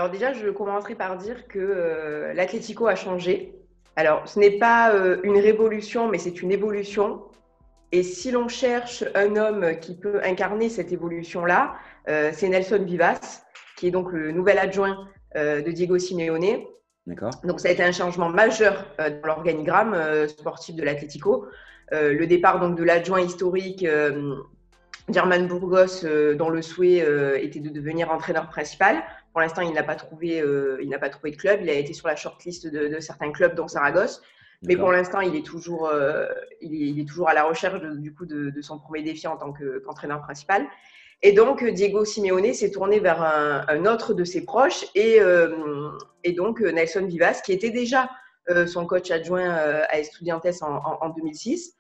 Alors déjà, je commencerai par dire que l'Atlético a changé. Alors, ce n'est pas une révolution, mais c'est une évolution. Et si l'on cherche un homme qui peut incarner cette évolution-là, c'est Nelson Vivas, qui est donc le nouvel adjoint de Diego Simeone. D'accord. Donc, ça a été un changement majeur dans l'organigramme sportif de l'Atlético. Le départ donc de l'adjoint historique German Burgos, dont le souhait était de devenir entraîneur principal. Pour l'instant, il n'a pas trouvé de club. Il a été sur la shortlist de certains clubs, dont Saragosse. Mais pour D'accord. l'instant, il est toujours à la recherche de son premier défi en tant qu'entraîneur principal. Et donc, Diego Simeone s'est tourné vers un autre de ses proches et donc Nelson Vivas, qui était déjà son coach adjoint à Estudiantes en 2006.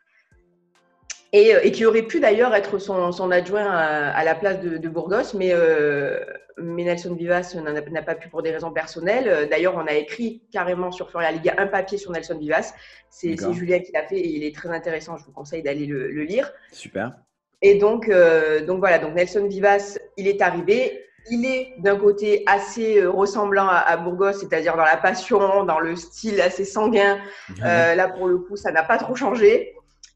Et qui aurait pu d'ailleurs être son adjoint à la place de Burgos, mais Nelson Vivas n'a pas pu pour des raisons personnelles. D'ailleurs, on a écrit carrément sur Furia Liga un papier sur Nelson Vivas. C'est D'accord. Julien qui l'a fait et il est très intéressant. Je vous conseille d'aller le lire. Super. Et donc voilà, donc Nelson Vivas, il est arrivé. Il est d'un côté assez ressemblant à Burgos, c'est-à-dire dans la passion, dans le style assez sanguin. Ouais. Là, pour le coup, ça n'a pas trop changé.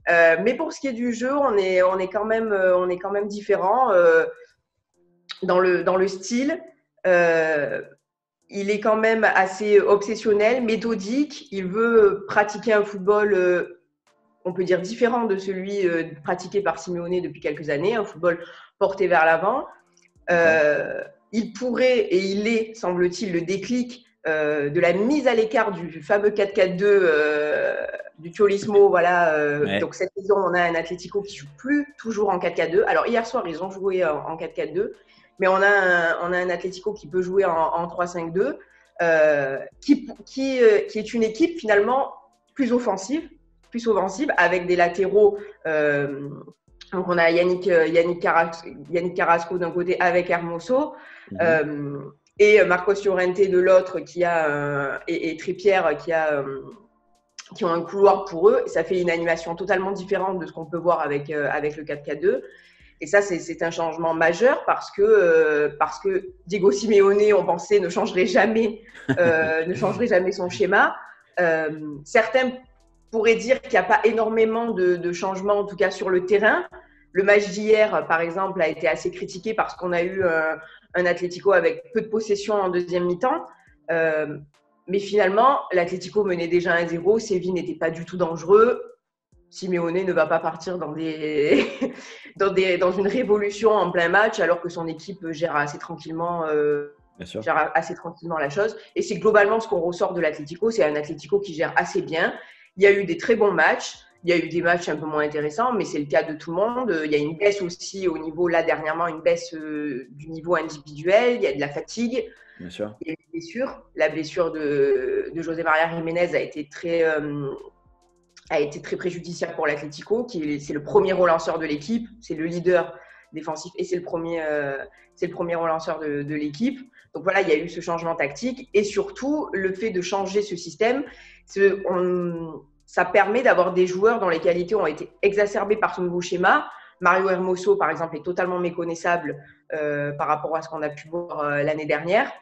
Mais pour ce qui est du jeu, on est quand même différent dans le style. Il est quand même assez obsessionnel, méthodique. Il veut pratiquer un football, on peut dire, différent de celui pratiqué par Simeone depuis quelques années, un football porté vers l'avant. D'accord. Il pourrait, et il est, semble-t-il, le déclic de la mise à l'écart du fameux 4-4-2 du Cholismo. Voilà, Ouais. donc cette saison, on a un Atlético qui ne joue plus toujours en 4-4-2. Alors hier soir, ils ont joué en 4-4-2, mais on a un Atlético qui peut jouer en 3-5-2, qui est une équipe finalement plus offensive, avec des latéraux. Donc on a Yannick Carrasco d'un côté avec Hermoso, Mhm. euh, et Marcos Llorente de l'autre et Trippier qui ont un couloir pour eux. Et ça fait une animation totalement différente de ce qu'on peut voir avec le 4-4-2. Et ça, c'est un changement majeur parce que Diego Simeone, on pensait, ne changerait jamais son schéma. Certains pourraient dire qu'il n'y a pas énormément de changements, en tout cas sur le terrain. Le match d'hier, par exemple, a été assez critiqué parce qu'on a eu un Atlético avec peu de possession en deuxième mi-temps. Mais finalement, l'Atlético menait déjà 1-0. Séville n'était pas du tout dangereux. Simeone ne va pas partir dans une révolution en plein match alors que son équipe gère assez tranquillement Bien sûr. la chose. Et c'est globalement ce qu'on ressort de l'Atlético. C'est un Atlético qui gère assez bien. Il y a eu des très bons matchs. Il y a eu des matchs un peu moins intéressants, mais c'est le cas de tout le monde. Il y a une baisse aussi au niveau, là dernièrement, une baisse du niveau individuel. Il y a de la fatigue. Bien sûr. Il y a une blessure. La blessure de José María Jiménez a été très préjudiciable pour l'Atlético, c'est le premier relanceur de l'équipe, c'est le leader défensif et c'est le premier relanceur de l'équipe. Donc voilà, il y a eu ce changement tactique et surtout le fait de changer ce système, ça permet d'avoir des joueurs dont les qualités ont été exacerbées par ce nouveau schéma. Mario Hermoso, par exemple, est totalement méconnaissable par rapport à ce qu'on a pu voir l'année dernière.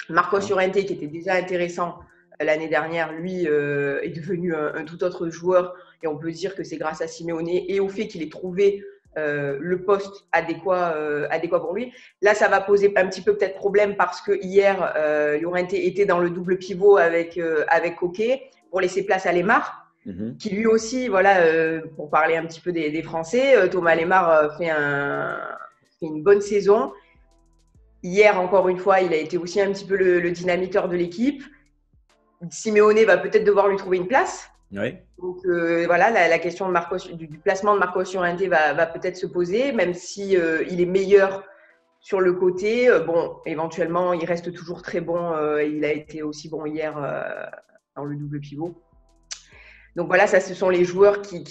Marcos D'accord. Llorente, qui était déjà intéressant l'année dernière, lui, est devenu un tout autre joueur. Et on peut dire que c'est grâce à Simeone et au fait qu'il ait trouvé le poste adéquat pour lui. Là, ça va poser un petit peu peut-être problème parce que hier, Llorente était dans le double pivot avec Coquet pour laisser place à Lemar, Mhm. qui lui aussi, voilà, pour parler un petit peu des Français, Thomas Lemar fait une bonne saison. Hier, encore une fois, il a été aussi un petit peu le dynamiteur de l'équipe. Simeone va peut-être devoir lui trouver une place. Oui. Donc voilà, la question du placement de Marcos Llorente va peut-être se poser, même si il est meilleur sur le côté. Bon, éventuellement, il reste toujours très bon. Il a été aussi bon hier dans le double pivot. Donc voilà, ça, ce sont les joueurs qui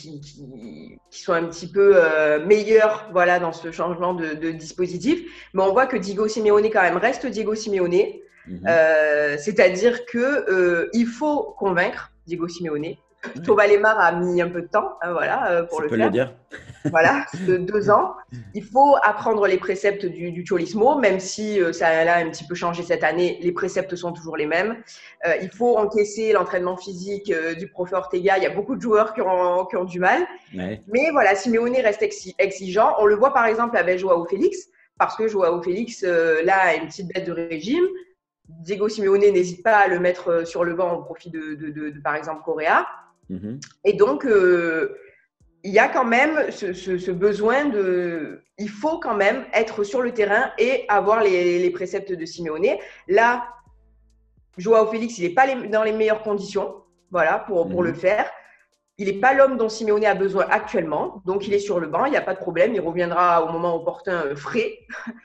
sont un petit peu meilleurs, voilà, dans ce changement de dispositif. Mais on voit que Diego Simeone quand même reste Diego Simeone. Mhm. C'est-à-dire que il faut convaincre Diego Simeone. Thomas Lemar a mis un peu de temps, hein, voilà, pour Ça le peut faire. le dire. Voilà, de 2 ans. Il faut apprendre les préceptes du Cholismo, même si ça a un petit peu changé cette année, les préceptes sont toujours les mêmes. Il faut encaisser l'entraînement physique du prof Ortega. Il y a beaucoup de joueurs qui ont du mal. Ouais. Mais voilà, Simeone reste exigeant. On le voit par exemple avec Joao Félix, parce que Joao Félix, là, a une petite bête de régime. Diego Simeone n'hésite pas à le mettre sur le banc au profit de par exemple, Correa. Et donc, il y a quand même ce besoin de… Il faut quand même être sur le terrain et avoir les préceptes de Simeone. Là, Joao Félix, il n'est pas dans les meilleures conditions, voilà, pour le faire. Il n'est pas l'homme dont Simeone a besoin actuellement, donc il est sur le banc, il n'y a pas de problème, il reviendra au moment opportun frais.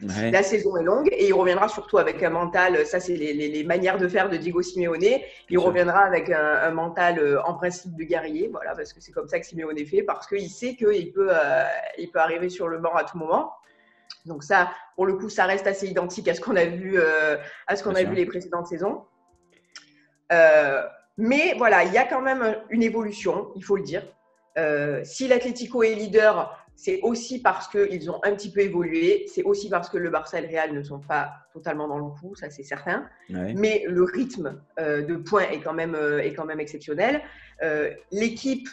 Ouais. La saison est longue et il reviendra surtout avec un mental, ça c'est les manières de faire de Diego Simeone, il reviendra avec un mental en principe de guerrier, voilà, parce que c'est comme ça que Simeone fait, parce qu'il sait qu'il peut arriver sur le banc à tout moment. Donc ça, pour le coup, ça reste assez identique à ce qu'on a vu, vu les précédentes saisons. Mais voilà, il y a quand même une évolution, il faut le dire. Si l'Atlético est leader, c'est aussi parce qu'ils ont un petit peu évolué. C'est aussi parce que le Barça et le Real ne sont pas totalement dans le coup, ça c'est certain. Ouais. Mais le rythme de points est quand même exceptionnel. L'équipe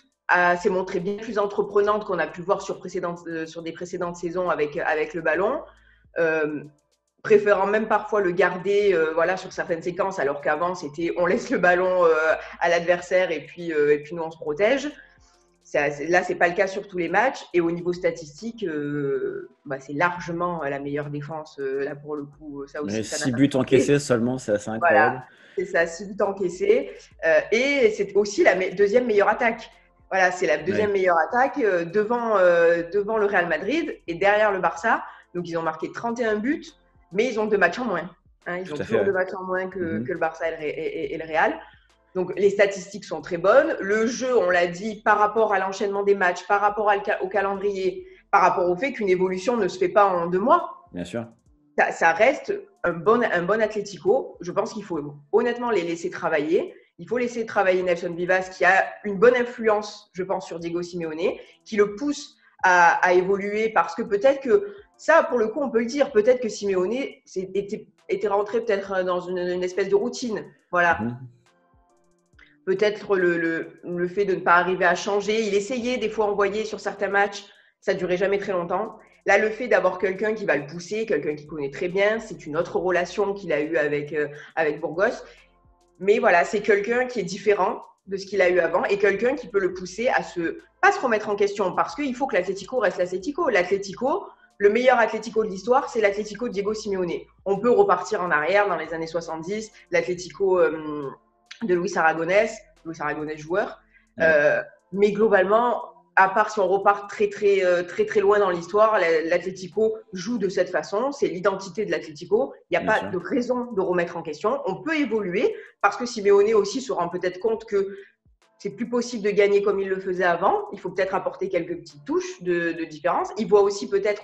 s'est montrée bien plus entreprenante qu'on a pu voir sur des précédentes saisons avec le ballon. Préférant même parfois le garder sur certaines séquences, alors qu'avant, c'était on laisse le ballon à l'adversaire et puis nous, on se protège. Là, ce n'est pas le cas sur tous les matchs. Et au niveau statistique, c'est largement la meilleure défense. Là, pour le coup, ça aussi. 6 buts encaissés seulement, c'est assez incroyable. Voilà, c'est ça, 6 buts encaissés. Et c'est aussi la deuxième meilleure attaque. Voilà, c'est la deuxième meilleure attaque devant le Real Madrid et derrière le Barça. Donc, ils ont marqué 31 buts. Mais ils ont 2 matchs en moins. Hein, ils ont toujours 2 matchs en moins que le Barça et le Real. Donc, les statistiques sont très bonnes. Le jeu, on l'a dit, par rapport à l'enchaînement des matchs, par rapport au calendrier, par rapport au fait qu'une évolution ne se fait pas en 2 mois. Bien sûr. Ça reste un bon Atlético. Je pense qu'il faut honnêtement les laisser travailler. Il faut laisser travailler Nelson Vivas, qui a une bonne influence, je pense, sur Diego Simeone, qui le pousse à évoluer parce que peut-être que ça, pour le coup, on peut le dire. Peut-être que Simeone était rentré peut-être dans une espèce de routine. Voilà. Peut-être le fait de ne pas arriver à changer. Il essayait, des fois, on voyait sur certains matchs, ça ne durait jamais très longtemps. Là, le fait d'avoir quelqu'un qui va le pousser, quelqu'un qui connaît très bien, c'est une autre relation qu'il a eue avec Burgos. Mais voilà, c'est quelqu'un qui est différent de ce qu'il a eu avant et quelqu'un qui peut le pousser à pas se remettre en question parce qu'il faut que l'Atlético reste l'Atlético. L'Atlético, le meilleur Atlético de l'histoire, c'est l'Atlético de Diego Simeone. On peut repartir en arrière dans les années 70, l'Atlético de Luis Aragonés joueur. Mais globalement, à part si on repart très loin dans l'histoire, l'Atlético joue de cette façon. C'est l'identité de l'Atlético. Il n'y a pas de raison de remettre en question. On peut évoluer parce que Simeone aussi se rend peut-être compte que c'est plus possible de gagner comme il le faisait avant. Il faut peut-être apporter quelques petites touches de différence. Il voit aussi peut-être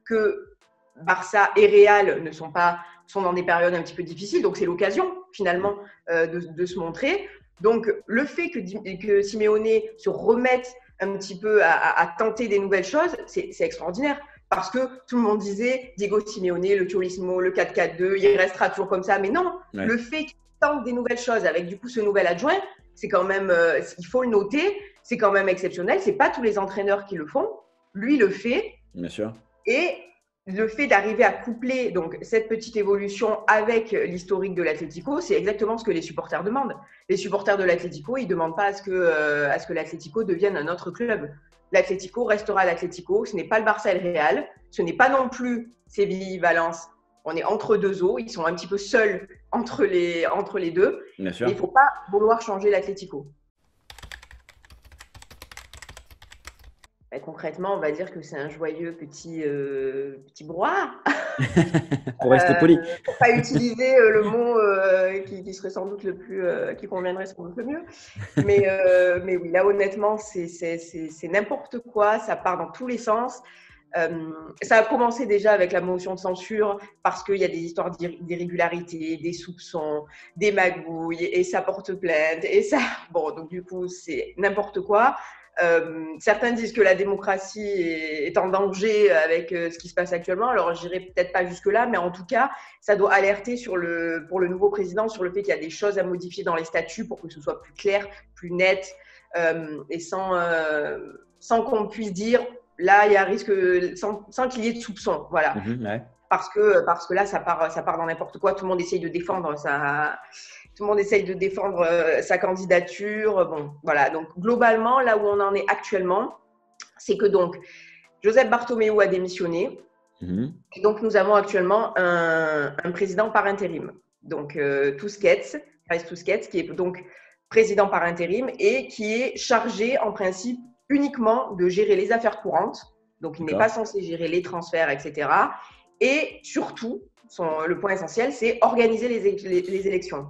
que Barça et Real sont dans des périodes un petit peu difficiles. Donc, c'est l'occasion finalement de se montrer. Donc, le fait que Simeone se remette un petit peu à tenter des nouvelles choses, c'est extraordinaire. Parce que tout le monde disait Diego Simeone, le Cholismo, le 4-4-2, il restera toujours comme ça. Mais non, le fait qu'il tente des nouvelles choses avec du coup ce nouvel adjoint, c'est quand même, il faut le noter, c'est quand même exceptionnel. C'est pas tous les entraîneurs qui le font. Lui le fait. Bien sûr. Et le fait d'arriver à coupler donc cette petite évolution avec l'historique de l'Atlético, c'est exactement ce que les supporters demandent. Les supporters de l'Atlético, ils ne demandent pas à ce que l'Atlético devienne un autre club. L'Atlético restera l'Atlético. Ce n'est pas le Barça et le Real. Ce n'est pas non plus Séville, Valence. On est entre deux eaux. Ils sont un petit peu seuls entre les deux. Bien sûr. Il ne faut pas vouloir changer l'Atlético. Concrètement, on va dire que c'est un joyeux petit brouhaha. Pour rester poli. Pour ne pas utiliser le mot qui serait sans doute qui conviendrait sans doute le mieux. Mais oui, là, honnêtement, c'est n'importe quoi. Ça part dans tous les sens. Ça a commencé déjà avec la motion de censure parce qu'il y a des histoires d'irrégularités, des soupçons, des magouilles, et ça porte plainte, et ça… Bon, donc du coup, c'est n'importe quoi. Certains disent que la démocratie est en danger avec ce qui se passe actuellement. Alors, je n'irai peut-être pas jusque-là, mais en tout cas, ça doit alerter pour le nouveau président sur le fait qu'il y a des choses à modifier dans les statuts pour que ce soit plus clair, plus net, et sans qu'on puisse dire là, il y a un risque, sans qu'il y ait de soupçons. Voilà. Ouais. Parce que là, ça part dans n'importe quoi. Tout le monde essaye de défendre ça. Tout le monde essaye de défendre sa candidature. Bon, voilà. Donc, globalement, là où on en est actuellement, c'est que donc, Joseph Bartomeu a démissionné. Et donc, nous avons actuellement un président par intérim. Donc, Tusquets, qui est donc président par intérim et qui est chargé, en principe, uniquement de gérer les affaires courantes. Donc, il n'est pas censé gérer les transferts, etc. Et surtout, le point essentiel, c'est organiser les élections.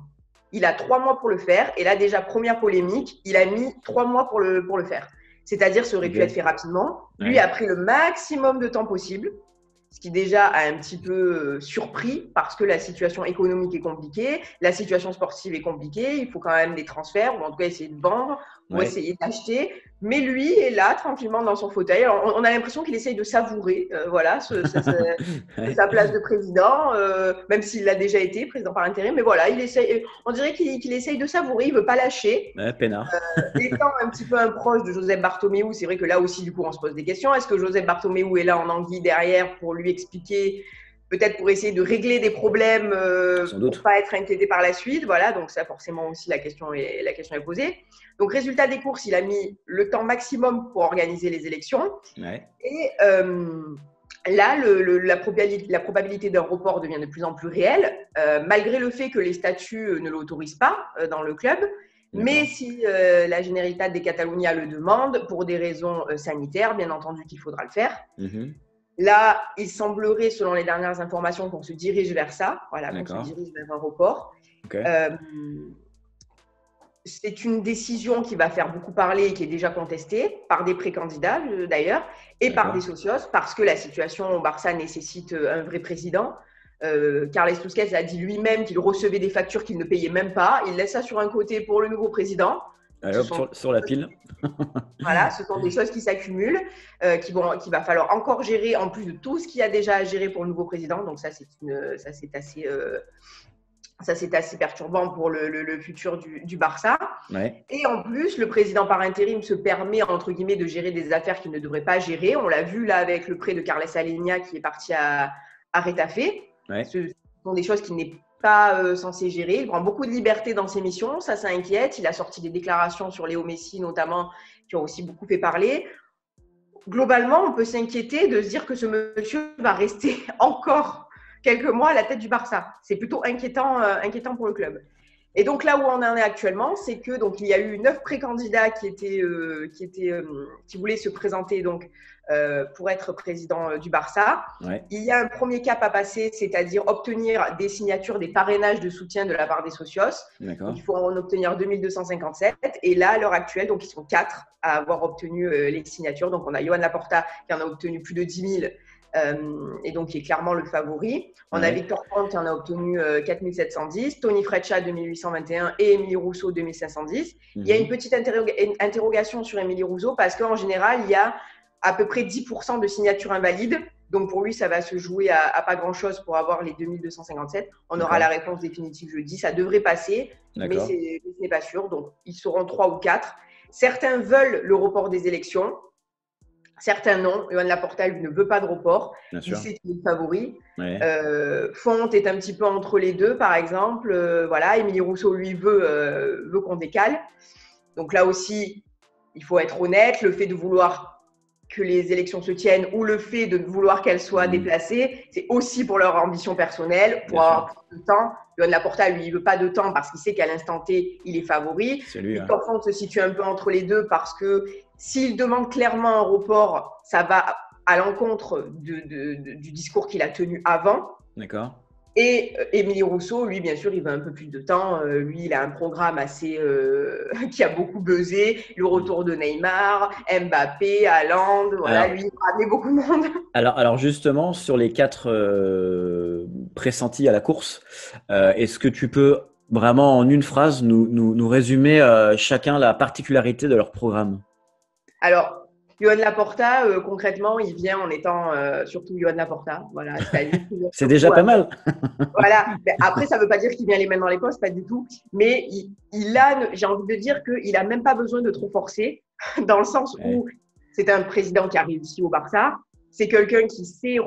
Il a 3 mois pour le faire. Et là, déjà, première polémique, il a mis 3 mois pour le faire. C'est-à-dire, ça aurait pu être fait rapidement. Lui a pris le maximum de temps possible, ce qui déjà a un petit peu surpris parce que la situation économique est compliquée, la situation sportive est compliquée, il faut quand même des transferts, ou en tout cas essayer de vendre, ou essayer d'acheter. Mais lui est là, tranquillement, dans son fauteuil. Alors, on a l'impression qu'il essaye de savourer sa place de président, même s'il l'a déjà été, président par intérim. Mais voilà, on dirait qu'il essaye de savourer, il ne veut pas lâcher. Peinard. Étant un petit peu un proche de Joseph Bartomeu, c'est vrai que là aussi, du coup, on se pose des questions. Est-ce que Joseph Bartomeu est là en anguille derrière pour lui expliquer, peut-être pour essayer de régler des problèmes, pour ne pas être inquiété par la suite? Voilà, donc ça, forcément aussi, la question est posée. Donc, résultat des courses, il a mis le temps maximum pour organiser les élections. Et là, la probabilité d'un report devient de plus en plus réelle, malgré le fait que les statuts ne l'autorisent pas dans le club. Mais si la Generalitat de Catalunya le demande, pour des raisons sanitaires, bien entendu qu'il faudra le faire. Là, il semblerait, selon les dernières informations, qu'on se dirige vers ça. Voilà, qu'on se dirige vers un report. C'est une décision qui va faire beaucoup parler et qui est déjà contestée par des précandidats d'ailleurs et par des socios parce que la situation au Barça nécessite un vrai président. Carles Tusquets a dit lui-même qu'il recevait des factures qu'il ne payait même pas. Il laisse ça sur un côté pour le nouveau président. Allez, hop, sur la pile. Voilà, ce sont des choses qui s'accumulent, qu'il va falloir encore gérer en plus de tout ce qu'il y a déjà à gérer pour le nouveau président. Donc ça, c'est assez perturbant pour le futur du Barça. Et en plus, le président par intérim se permet, entre guillemets, de gérer des affaires qu'il ne devrait pas gérer. On l'a vu là avec le prêt de Carles Alenia qui est parti à Retafe. Ce sont des choses qu'il n'est pas censé gérer. Il prend beaucoup de liberté dans ses missions, ça inquiète. Il a sorti des déclarations sur Léo Messi notamment qui ont aussi beaucoup fait parler. Globalement, on peut s'inquiéter de se dire que ce monsieur va rester encore quelques mois à la tête du Barça. C'est plutôt inquiétant pour le club. Et donc là où on en est actuellement, c'est que donc il y a eu 9 précandidats qui voulaient se présenter donc pour être président du Barça. Il y a un premier cap à passer, c'est-à-dire obtenir des signatures, des parrainages de soutien de la part des socios. Il faut en obtenir 2257. Et là, à l'heure actuelle, donc ils sont 4 à avoir obtenu les signatures. Donc on a Joan Laporta qui en a obtenu plus de 10 000. Et donc qui est clairement le favori. On a Victor Ponte qui en a obtenu 4710, Tony Freccia 2821 et Émilie Rousseau 2510. Il y a une petite interrogation sur Émilie Rousseau parce qu'en général, il y a à peu près 10% de signatures invalides. Donc pour lui, ça va se jouer à pas grand-chose pour avoir les 2257. On aura la réponse définitive jeudi. Ça devrait passer, mais ce n'est pas sûr. Donc ils seront 3 ou 4. Certains veulent le report des élections. Certains non. Joan Laporta ne veut pas de report. Il sait qu'il est le favori. Fonte est un petit peu entre les deux, par exemple. Voilà. Émilie Rousseau, lui, veut qu'on décale. Donc là aussi, il faut être honnête. Le fait de vouloir que les élections se tiennent ou le fait de vouloir qu'elles soient déplacées, c'est aussi pour leur ambition personnelle, pour avoir plus de temps. Joan Laporta, lui, il ne veut pas de temps parce qu'il sait qu'à l'instant T, il est favori. Victor Fonte se situe un peu entre les deux parce que s'il demande clairement un report, ça va à l'encontre du discours qu'il a tenu avant. Et Émilie Rousseau, lui, bien sûr, il veut un peu plus de temps. Lui, il a un programme assez qui a beaucoup buzzé. Le retour de Neymar, Mbappé, Haaland. Voilà, lui, il a ramené beaucoup de monde. Alors justement, sur les 4 pressentis à la course, est-ce que tu peux vraiment en une phrase nous résumer chacun la particularité de leur programme? Alors, Johan Laporta, concrètement, il vient en étant surtout Johan Laporta. Voilà, c'est déjà pas mal. Voilà. Après, ça ne veut pas dire qu'il vient les mains dans les poches, pas du tout. Mais j'ai envie de dire qu'il n'a même pas besoin de trop forcer, dans le sens où c'est un président qui arrive ici au Barça. C'est quelqu'un qui sait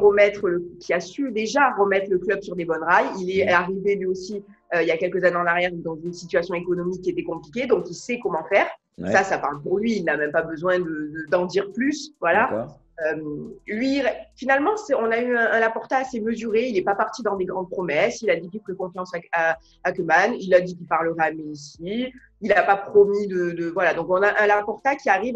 qui a su déjà remettre le club sur des bonnes rails. Il est arrivé lui aussi il y a quelques années en arrière dans une situation économique qui était compliquée, donc il sait comment faire. Ouais. Ça parle pour lui. Il n'a même pas besoin d'en dire plus. Voilà. Lui, finalement, on a eu un Laporta assez mesuré. Il n'est pas parti dans des grandes promesses. Il a dit qu'il ferait confiance à Koeman. Il a dit qu'il parlerait à Messi. Il n'a pas promis voilà. Donc, on a un Laporta qui arrive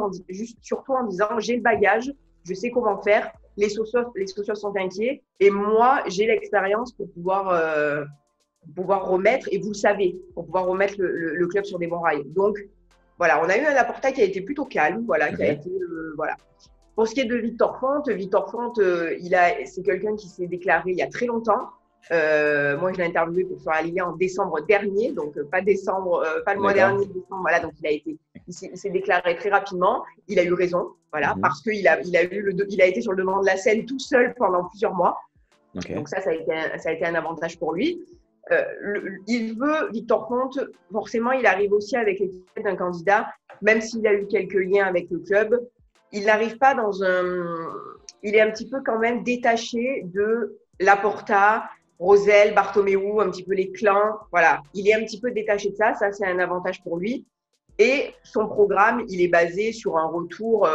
surtout en disant j'ai le bagage, je sais comment faire. Les socios sont inquiets. Et moi, j'ai l'expérience pour pouvoir remettre, et vous le savez, pour pouvoir remettre le club sur des bons rails. Donc, voilà, on a eu un Laporta qui a été plutôt calme. Voilà, qui a été, voilà. Pour ce qui est de Victor Font, c'est quelqu'un qui s'est déclaré il y a très longtemps. Moi, je l'ai interviewé pour faire la Ligue 1 en décembre dernier, donc pas le mois dernier, décembre. Voilà, donc il s'est déclaré très rapidement. Il a eu raison, voilà, parce qu'il a été sur le devant de la scène tout seul pendant plusieurs mois. Donc ça a été un avantage pour lui. Victor Font, forcément, il arrive aussi avec l'étiquette d'un candidat, même s'il a eu quelques liens avec le club. Il n'arrive pas il est un petit peu quand même détaché de Laporta, Rosell, Bartomeu, un petit peu les clans. Voilà, il est un petit peu détaché de ça. Ça, c'est un avantage pour lui. Et son programme, il est basé sur un retour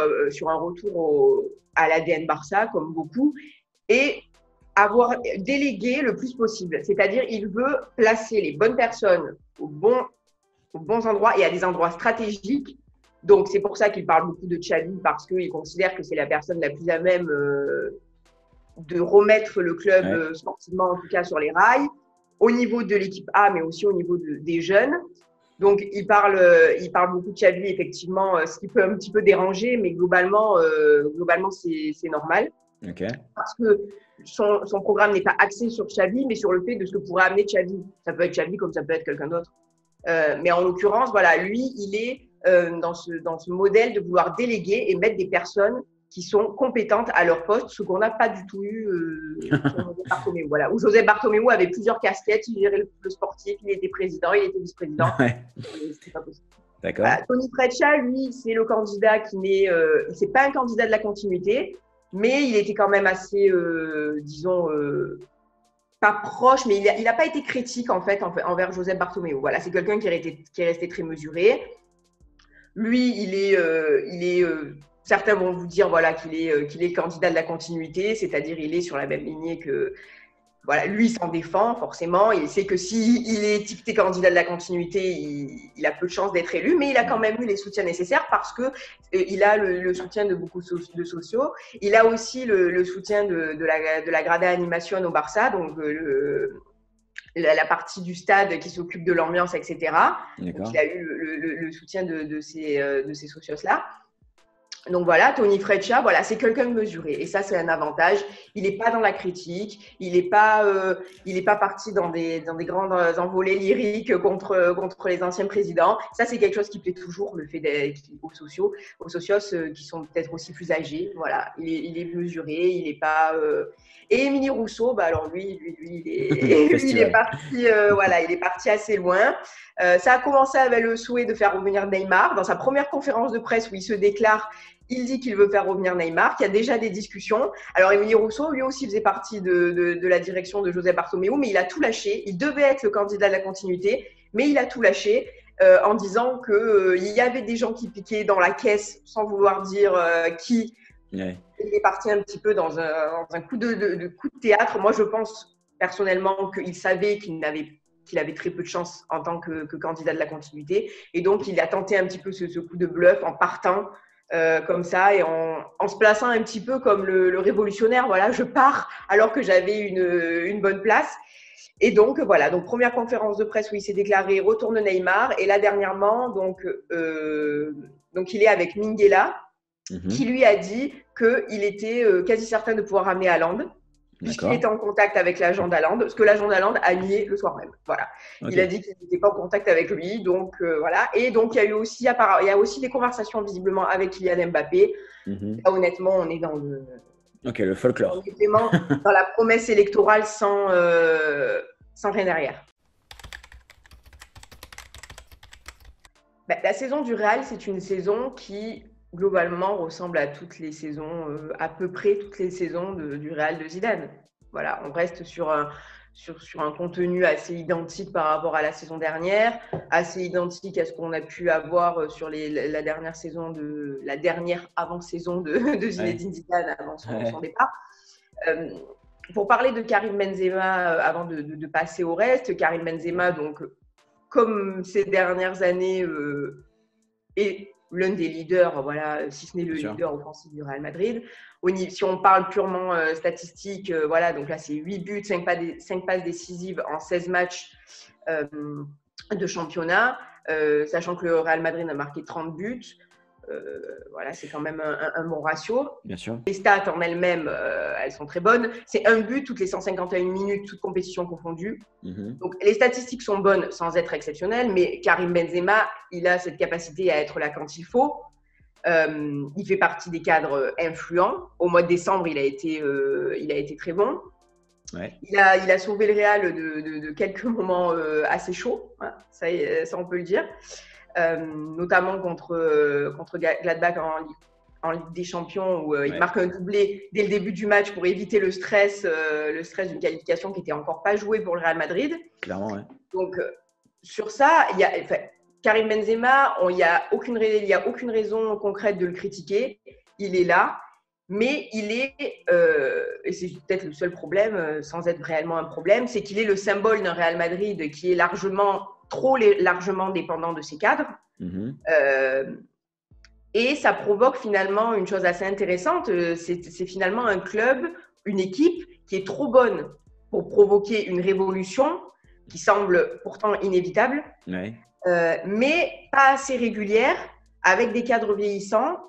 à l'ADN Barça, comme beaucoup, et avoir délégué le plus possible. C'est-à-dire, il veut placer les bonnes personnes aux bons endroits et à des endroits stratégiques. Donc, c'est pour ça qu'il parle beaucoup de Xavi, parce qu'il considère que c'est la personne la plus à même de remettre le club sportivement, en tout cas, sur les rails, au niveau de l'équipe A, mais aussi au niveau des jeunes. Donc, il parle beaucoup de Xavi, effectivement, ce qui peut un petit peu déranger, mais globalement c'est normal. Parce que son programme n'est pas axé sur Xavi, mais sur le fait de ce que pourrait amener Xavi. Ça peut être Xavi comme ça peut être quelqu'un d'autre. Mais en l'occurrence, voilà, lui, il est dans ce modèle de vouloir déléguer et mettre des personnes qui sont compétentes à leur poste, ce qu'on n'a pas du tout eu José Bartomeu. Voilà, où José Bartomeu avait plusieurs casquettes, il gérait le sportif, il était président, il était vice-président. C'était pas possible. D'accord. Voilà, Tony Freccia, lui, c'est le candidat c'est pas un candidat de la continuité, mais il était quand même assez, pas proche, mais il n'a pas été critique en fait envers José Bartomeu. Voilà, c'est quelqu'un qui est resté très mesuré. Lui, certains vont vous dire voilà qu'il est candidat de la continuité, c'est-à-dire il est sur la même lignée que voilà, lui il s'en défend forcément. Il sait que s'il est étiqueté candidat de la continuité, il a peu de chances d'être élu, mais il a quand même eu les soutiens nécessaires parce que il a le soutien de beaucoup de sociaux. Il a aussi le soutien de la Grada Animation au Barça, donc la partie du stade qui s'occupe de l'ambiance, etc. Donc, il a eu le soutien de ces socios-là. Donc voilà, Tony Freccia, voilà, c'est quelqu'un de mesuré. Et ça, c'est un avantage. Il n'est pas dans la critique. Il n'est pas parti dans des grandes envolées lyriques contre les anciens présidents. Ça, c'est quelque chose qui plaît toujours, le fait d'être aux socios qui sont peut-être aussi plus âgés. Voilà, il est mesuré. Il n'est pas… Et Émilie Rousseau, alors lui, il est parti, il est parti assez loin. Ça a commencé avec le souhait de faire revenir Neymar. Dans sa première conférence de presse où il se déclare, il dit qu'il veut faire revenir Neymar, qu'il y a déjà des discussions. Alors, Émilie Rousseau, lui aussi, faisait partie de la direction de José Bartomeu, mais il a tout lâché. Il devait être le candidat de la continuité, mais il a tout lâché en disant qu'il y avait des gens qui piquaient dans la caisse, sans vouloir dire qui. Ouais. Il est parti un petit peu dans un coup de théâtre. Moi, je pense personnellement qu'il savait qu'il avait très peu de chance en tant que candidat de la continuité. Et donc, il a tenté un petit peu ce coup de bluff en partant comme ça et en se plaçant un petit peu comme le révolutionnaire. Voilà, je pars alors que j'avais une bonne place. Et donc, voilà. Donc, première conférence de presse où il s'est déclaré retour de Neymar. Et là, dernièrement, donc il est avec Minguella, qui lui a dit qu'il était quasi certain de pouvoir ramener Haaland, puisqu'il était en contact avec l'agent d'Haaland, ce que l'agent d'Haaland a nié le soir même. Voilà. Okay. Il a dit qu'il n'était pas en contact avec lui. Donc, voilà. Et donc, il y a aussi des conversations visiblement avec Kylian Mbappé. Là, honnêtement, on est dans le… Ok, le folklore. On est vraiment dans la promesse électorale sans rien derrière. La saison du Real, c'est une saison qui, globalement, ressemble à toutes les saisons, à peu près toutes les saisons du Real de Zidane. Voilà, on reste sur un contenu assez identique par rapport à la saison dernière, assez identique à ce qu'on a pu avoir sur la dernière avant-saison de Zinedine Zidane avant son départ. Pour parler de Karim Benzema, avant de passer au reste, Karim Benzema, donc, comme ces dernières années, est l'un des leaders, voilà, si ce n'est le leader offensif du Real Madrid. Si on parle purement statistique, voilà, donc là, c'est 8 buts, 5 passes décisives en 16 matchs de championnat, sachant que le Real Madrid a marqué 30 buts. Voilà, c'est quand même un bon ratio. Bien sûr. Les stats en elles-mêmes, elles sont très bonnes. C'est un but toutes les 151 minutes, toutes compétitions confondues. Donc, les statistiques sont bonnes sans être exceptionnelles, mais Karim Benzema, il a cette capacité à être là quand il faut. Il fait partie des cadres influents. Au mois de décembre, il a été très bon. Ouais. Il a sauvé le Real de quelques moments assez chauds, hein, ça, on peut le dire. Notamment contre Gladbach en Ligue des Champions où il marque un doublé dès le début du match pour éviter le stress d'une qualification qui n'était encore pas jouée pour le Real Madrid. Clairement, ouais. Donc, sur ça, Karim Benzema, il n'y a aucune raison concrète de le critiquer. Il est là, mais il est, et c'est peut-être le seul problème, sans être réellement un problème, c'est qu'il est le symbole d'un Real Madrid qui est trop largement dépendant de ses cadres. Et ça provoque finalement une chose assez intéressante, c'est finalement un club, une équipe qui est trop bonne pour provoquer une révolution qui semble pourtant inévitable, mais pas assez régulière, avec des cadres vieillissants,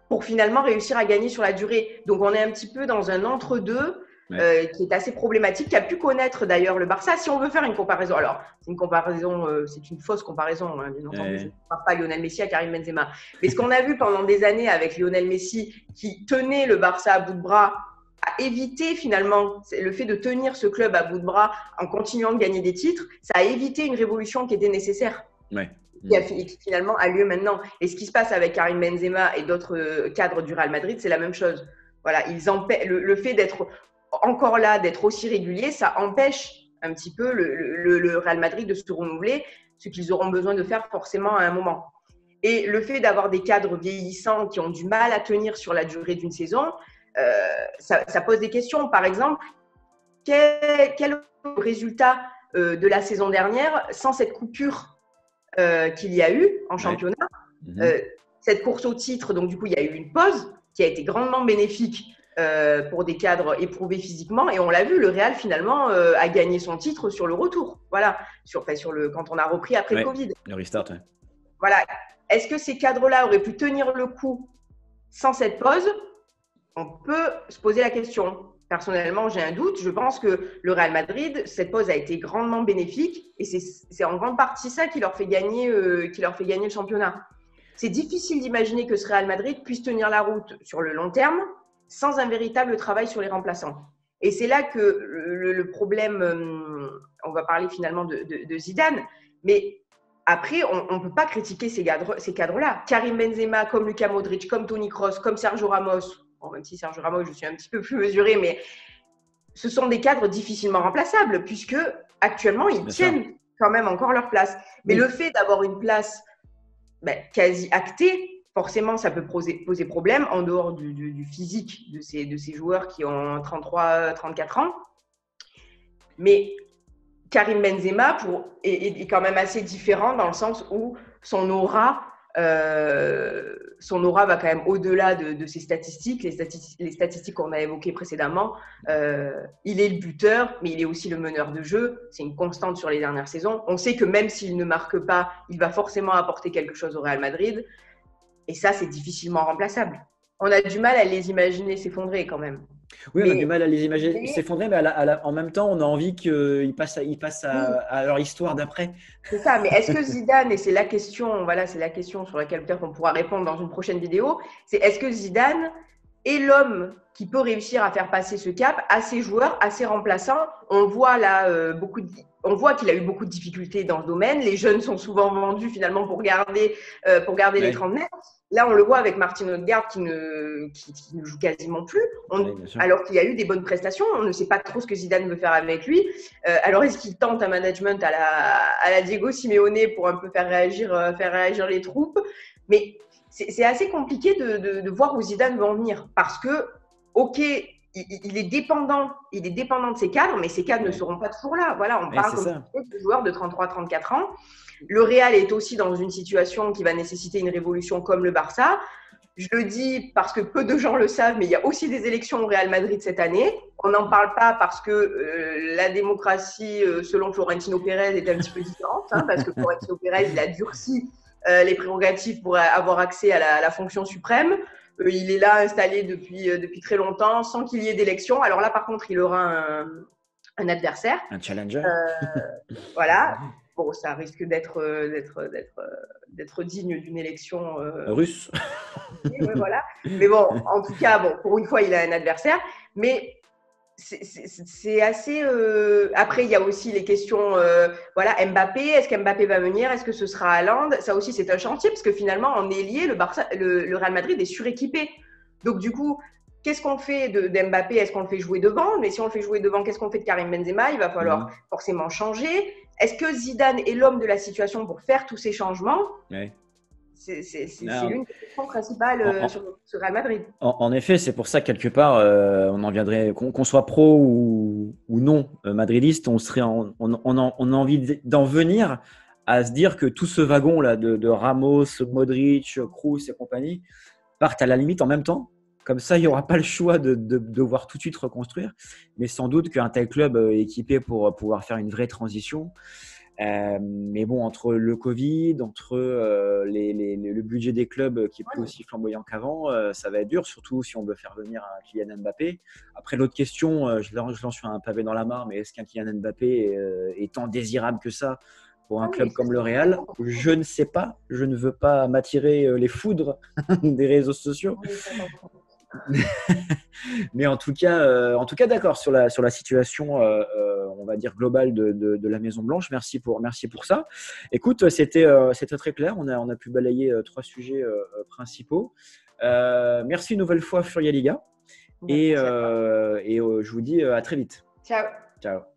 pour finalement réussir à gagner sur la durée. Donc on est un petit peu dans un entre-deux, qui est assez problématique, qui a pu connaître d'ailleurs le Barça. Si on veut faire une comparaison, alors c'est une fausse comparaison, hein, bien entendu, je ne compare pas Lionel Messi à Karim Benzema. Mais ce qu'on a vu pendant des années avec Lionel Messi, qui tenait le Barça à bout de bras, a évité finalement, le fait de tenir ce club à bout de bras en continuant de gagner des titres, ça a évité une révolution qui était nécessaire. Qui finalement a lieu maintenant. Et ce qui se passe avec Karim Benzema et d'autres cadres du Real Madrid, c'est la même chose. Voilà, le fait d'être encore là, d'être aussi régulier, ça empêche un petit peu le Real Madrid de se renouveler, ce qu'ils auront besoin de faire forcément à un moment. Et le fait d'avoir des cadres vieillissants qui ont du mal à tenir sur la durée d'une saison, ça pose des questions. Par exemple, quel résultat de la saison dernière sans cette coupure qu'il y a eu en championnat, cette course au titre, donc du coup il y a eu une pause qui a été grandement bénéfique pour des cadres éprouvés physiquement, et on l'a vu, le Real finalement a gagné son titre sur le retour, voilà, quand on a repris après Covid. Le restart, Voilà. Est-ce que ces cadres-là auraient pu tenir le coup sans cette pause? On peut se poser la question. Personnellement, j'ai un doute. Je pense que le Real Madrid, cette pause a été grandement bénéfique, et c'est en grande partie ça qui leur fait gagner le championnat. C'est difficile d'imaginer que ce Real Madrid puisse tenir la route sur le long terme sans un véritable travail sur les remplaçants. Et c'est là que le problème, on va parler finalement de Zidane, mais après, on ne peut pas critiquer ces cadres-là. Karim Benzema, comme Luka Modric, comme Toni Kroos, comme Sergio Ramos, bon, même si Sergio Ramos, je suis un petit peu plus mesurée, mais ce sont des cadres difficilement remplaçables, puisque actuellement, ils tiennent quand même encore leur place. Mais le fait d'avoir une place quasi actée, forcément, ça peut poser problème en dehors du physique de ces joueurs qui ont 33, 34 ans. Mais Karim Benzema est quand même assez différent dans le sens où son aura son aura va quand même au-delà de ses statistiques, les statistiques qu'on a évoquées précédemment. Il est le buteur, mais il est aussi le meneur de jeu. C'est une constante sur les dernières saisons. On sait que même s'il ne marque pas, il va forcément apporter quelque chose au Real Madrid. Et ça, c'est difficilement remplaçable. On a du mal à les imaginer s'effondrer quand même. Oui, on a du mal à les imaginer s'effondrer, mais en même temps, on a envie qu'ils passent à leur histoire d'après. C'est ça, mais est-ce que Zidane, et c'est la question, voilà, c'est la question sur laquelle peut-être on pourra répondre dans une prochaine vidéo, c'est est-ce que Zidane est l'homme qui peut réussir à faire passer ce cap à ses joueurs, à ses remplaçants? On voit là on voit qu'il a eu beaucoup de difficultés dans ce domaine. Les jeunes sont souvent vendus finalement pour garder les trentenaires. Là, on le voit avec Martin Odegaard qui ne joue quasiment plus, alors qu'il y a eu des bonnes prestations. On ne sait pas trop ce que Zidane veut faire avec lui. Alors, est-ce qu'il tente un management à la Diego Simeone pour un peu faire réagir les troupes? Mais c'est assez compliqué de voir où Zidane veut en venir parce que, ok, il est dépendant de ses cadres, mais ces cadres ne seront pas toujours là. Voilà, on parle de joueurs de 33-34 ans. Le Real est aussi dans une situation qui va nécessiter une révolution comme le Barça. Je le dis parce que peu de gens le savent, mais il y a aussi des élections au Real Madrid cette année. On n'en parle pas parce que la démocratie, selon Florentino Pérez, est un petit peu différente, parce que Florentino Pérez, il a durci les prérogatives pour avoir accès à la fonction suprême. Il est là installé depuis très longtemps sans qu'il y ait d'élection. Alors là, par contre, il aura un adversaire. Un challenger. Voilà. Bon, ça risque d'être digne d'une élection russe. Oui, voilà. Mais bon, en tout cas, pour une fois, il a un adversaire. Mais c'est assez. Après, il y a aussi les questions. Voilà, Mbappé. Est-ce qu'Mbappé va venir? Est-ce que ce sera Haaland? Ça aussi, c'est un chantier parce que finalement, en ailier, le Real Madrid est suréquipé. Donc, du coup, qu'est-ce qu'on fait d'Mbappé? Est-ce qu'on le fait jouer devant? Mais si on le fait jouer devant, qu'est-ce qu'on fait de Karim Benzema? Il va falloir forcément changer. Est-ce que Zidane est l'homme de la situation pour faire tous ces changements? C'est l'une des questions principales sur Real Madrid. En effet, c'est pour ça que quelque part, on en viendrait, qu'on soit pro ou non madridiste, on a envie d'en venir à se dire que tout ce wagon-là de Ramos, Modric, Kroos et compagnie partent à la limite en même temps. Comme ça, il n'y aura pas le choix de devoir tout de suite reconstruire. Mais sans doute qu'un tel club est équipé pour pouvoir faire une vraie transition. Mais bon, entre le Covid, entre le budget des clubs qui est plus aussi flamboyant qu'avant, ça va être dur, surtout si on veut faire venir un Kylian Mbappé. Après, l'autre question, je lance sur un pavé dans la mare, mais est-ce qu'un Kylian Mbappé est tant désirable que ça pour un club comme le Real? Je ne sais pas. Je ne veux pas m'attirer les foudres des réseaux sociaux. Mais en tout cas, d'accord sur la situation, on va dire globale de la Maison Blanche. Merci pour ça. Écoute, c'était très clair. On a pu balayer 3 sujets principaux. Merci une nouvelle fois Furia Liga et je vous dis à très vite. Ciao. Ciao.